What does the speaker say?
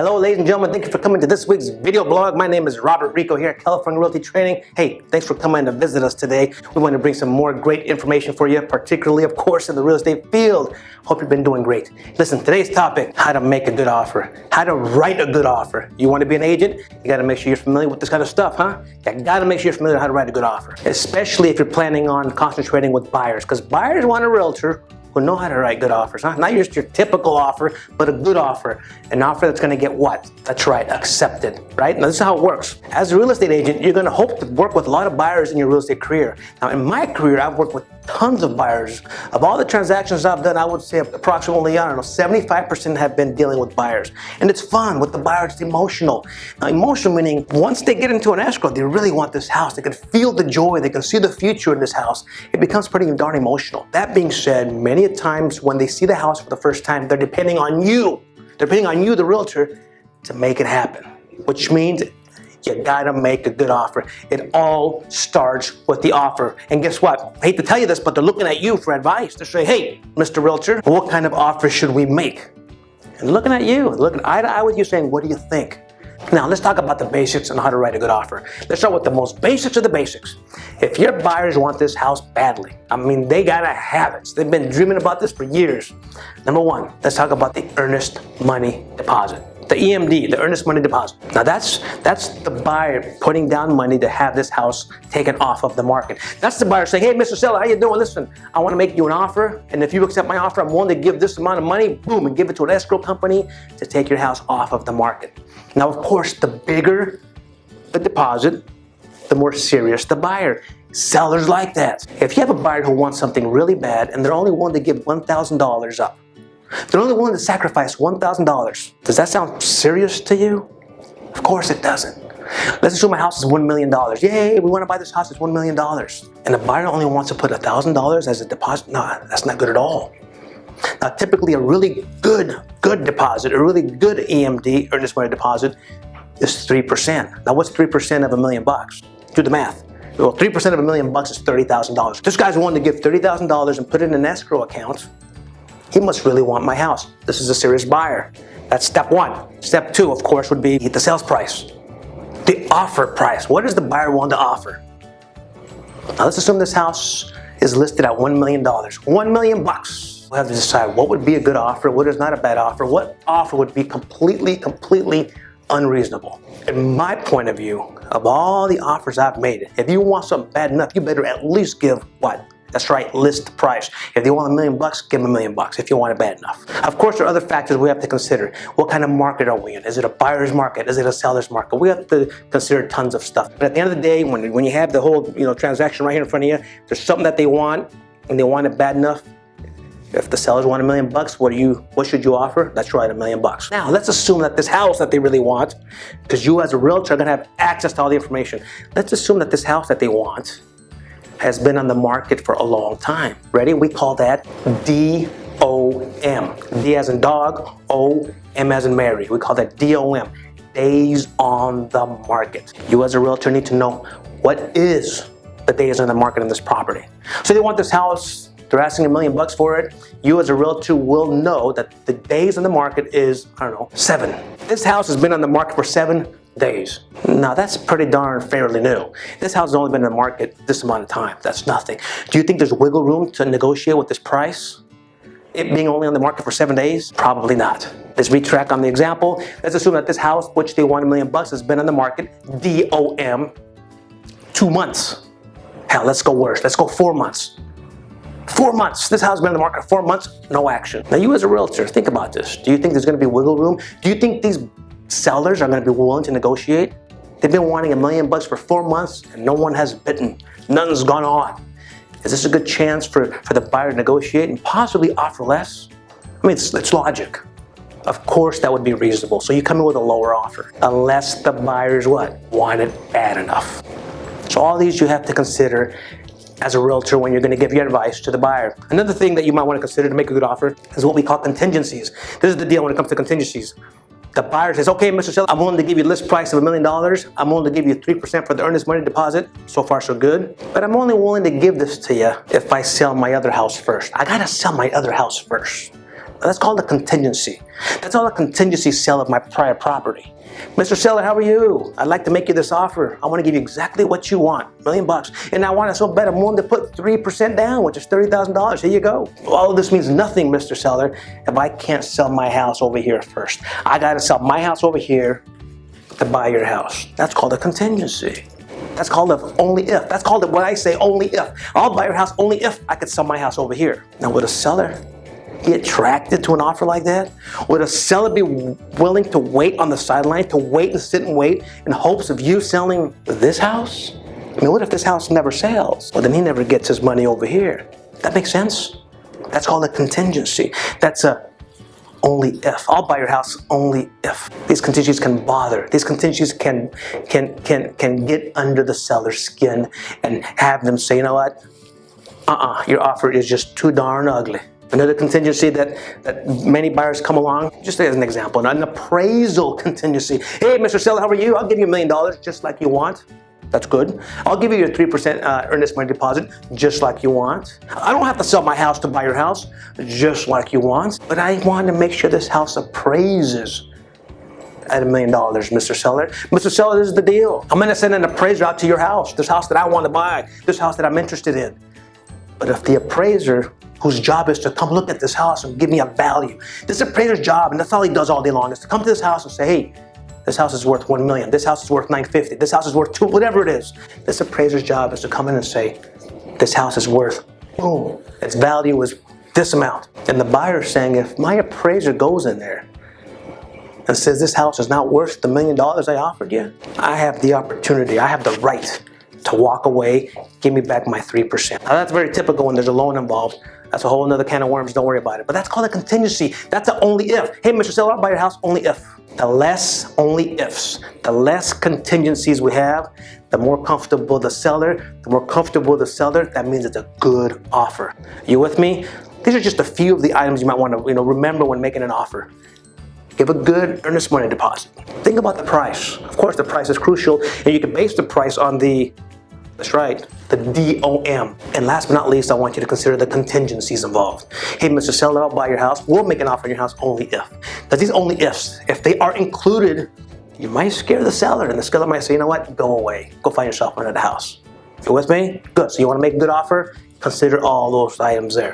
Hello ladies and gentlemen, thank you for coming to this week's video blog. My name is Robert Rico here at California Realty Training. Hey, thanks for coming to visit us today. We want to bring some more great information for you, particularly of course in the real estate field. Hope you've been doing great. Listen, today's topic, how to make a good offer, how to write a good offer. You want to be an agent? You got to make sure you're familiar with this kind of stuff, huh? You got to make sure you're familiar with how to write a good offer, especially if you're planning on concentrating with buyers, because buyers want a realtor who know how to write good offers, huh? Not just your typical offer, but a good offer. An offer that's gonna get what? That's right, accepted, right? Now this is how it works. As a real estate agent, you're gonna hope to work with a lot of buyers in your real estate career. Now in my career, I've worked with tons of buyers. Of all the transactions I've done, I would say approximately, 75% have been dealing with buyers. And it's fun. With the buyers, it's emotional. Now emotional meaning, once they get into an escrow, they really want this house. They can feel the joy. They can see the future in this house. It becomes pretty darn emotional. That being said, many times when they see the house for the first time, they're depending on you. They're depending on you, the realtor, to make it happen. Which means you gotta make a good offer. It all starts with the offer. And guess what? I hate to tell you this, but they're looking at you for advice. They're saying, hey, Mr. Realtor, what kind of offer should we make? And looking at you, looking eye to eye with you saying, what do you think? Now, let's talk about the basics on how to write a good offer. Let's start with the most basics of the basics. If your buyers want this house badly, they gotta have it. They've been dreaming about this for years. Number one, let's talk about the earnest money deposit. The EMD, the earnest money deposit. Now that's the buyer putting down money to have this house taken off of the market. That's the buyer saying, hey, Mr. Seller, how you doing? Listen, I want to make you an offer, and if you accept my offer, I'm willing to give this amount of money, boom, and give it to an escrow company to take your house off of the market. Now, of course, the bigger the deposit, the more serious the buyer. Sellers like that. If you have a buyer who wants something really bad and they're only willing to give $1,000 up, they're only willing to sacrifice $1,000. Does that sound serious to you? Of course it doesn't. Let's assume my house is $1 million. Yay, we want to buy this house, it's $1 million. And the buyer only wants to put $1,000 as a deposit. No, that's not good at all. Now, typically a really good deposit, a really good EMD, earnest money deposit, is 3%. Now, what's 3% of $1 million? Do the math. Well, 3% of $1 million is $30,000. This guy's willing to give $30,000 and put it in an escrow account. He must really want my house. This is a serious buyer. That's step one. Step two, of course, would be the sales price. The offer price. What is the buyer willing to offer? Now let's assume this house is listed at $1 million. $1 million bucks. We'll have to decide what would be a good offer, what is not a bad offer, what offer would be completely unreasonable. In my point of view, of all the offers I've made, if you want something bad enough, you better at least give what? That's right, list price. If they want $1 million, give them $1 million if you want it bad enough. Of course, there are other factors we have to consider. What kind of market are we in? Is it a buyer's market? Is it a seller's market? We have to consider tons of stuff. But at the end of the day, when you have the whole transaction right here in front of you, there's something that they want and they want it bad enough. If the sellers want $1 million, what should you offer? That's right, $1 million. Now, let's assume that this house that they really want, because you as a realtor are gonna have access to all the information. Let's assume that this house that they want has been on the market for a long time. Ready? We call that DOM. D as in dog, O, M as in Mary. We call that DOM, days on the market. You as a realtor need to know what is the days on the market in this property. So they want this house, they're asking $1 million for it. You as a realtor will know that the days on the market is, 7. This house has been on the market for 7 days. Now that's pretty darn fairly new. This house has only been in the market this amount of time. That's nothing. Do you think there's wiggle room to negotiate with this price? It being only on the market for 7 days? Probably not. Let's retract on the example. Let's assume that this house, which they want $1 million, has been on the market, DOM, 2 months. Hell, let's go worse. Let's go 4 months. 4 months. This house has been on the market 4 months, no action. Now you as a realtor, think about this. Do you think there's going to be wiggle room? Do you think these sellers are going to be willing to negotiate? They've been wanting $1 million for 4 months and no one has bitten. None's gone on. Is this a good chance for the buyer to negotiate and possibly offer less? It's logic. Of course that would be reasonable. So you come in with a lower offer, unless the buyers want it bad enough. So all these you have to consider as a realtor when you're going to give your advice to the buyer. Another thing that you might want to consider to make a good offer is what we call contingencies. This is the deal when it comes to contingencies. The buyer says, okay, Mr. Seller, I'm willing to give you a list price of $1 million. I'm willing to give you 3% for the earnest money deposit. So far, so good. But I'm only willing to give this to you if I sell my other house first. I gotta sell my other house first. That's called a contingency. That's all a contingency sale of my prior property. Mr. Seller, how are you? I'd like to make you this offer. I want to give you exactly what you want, $1 million. And I want it so bad I'm willing to put 3% down, which is $30,000. Here you go. All of this means nothing, Mr. Seller, if I can't sell my house over here first. I got to sell my house over here to buy your house. That's called a contingency. That's called only if. That's called what I say, only if. I'll buy your house only if I could sell my house over here. Now, would a seller be attracted to an offer like that? Would a seller be willing to wait on the sideline, to wait and sit and wait in hopes of you selling this house? I mean, what if this house never sells? Well, then he never gets his money over here. That makes sense? That's called a contingency. That's a only if. I'll buy your house only if. These contingencies can bother. These contingencies can get under the seller's skin and have them say, you know what? Your offer is just too darn ugly. Another contingency that many buyers come along, just as an example, an appraisal contingency. Hey, Mr. Seller, how are you? I'll give you $1 million just like you want. That's good. I'll give you your 3% earnest money deposit just like you want. I don't have to sell my house to buy your house just like you want, but I want to make sure this house appraises at $1 million, Mr. Seller. Mr. Seller, this is the deal. I'm going to send an appraiser out to your house, this house that I want to buy, this house that I'm interested in. But if the appraiser, whose job is to come look at this house and give me a value, this appraiser's job, and that's all he does all day long, is to come to this house and say, hey, this house is worth $1 million. This house is worth $950. This house is worth $2, whatever it is. This appraiser's job is to come in and say, this house is worth, boom, its value is this amount. And the buyer's saying, if my appraiser goes in there and says this house is not worth the $1 million I offered you, I have the opportunity, I have the right to walk away, give me back my 3%. Now that's very typical when there's a loan involved. That's a whole other can of worms, don't worry about it. But that's called a contingency. That's an only if. Hey, Mr. Seller, I'll buy your house only if. The less only ifs, the less contingencies we have, the more comfortable the seller. The more comfortable the seller, that means it's a good offer. You with me? These are just a few of the items you might want to remember when making an offer. Give a good earnest money deposit. Think about the price. Of course, the price is crucial, and you can base the price on the, that's right, the DOM. And last but not least, I want you to consider the contingencies involved. Hey, Mr. Seller, I'll buy your house. We'll make an offer on your house only if. Because these only ifs, if they are included, you might scare the seller, and the seller might say, you know what, go away. Go find yourself another house. You with me? Good. So you want to make a good offer? Consider all those items there.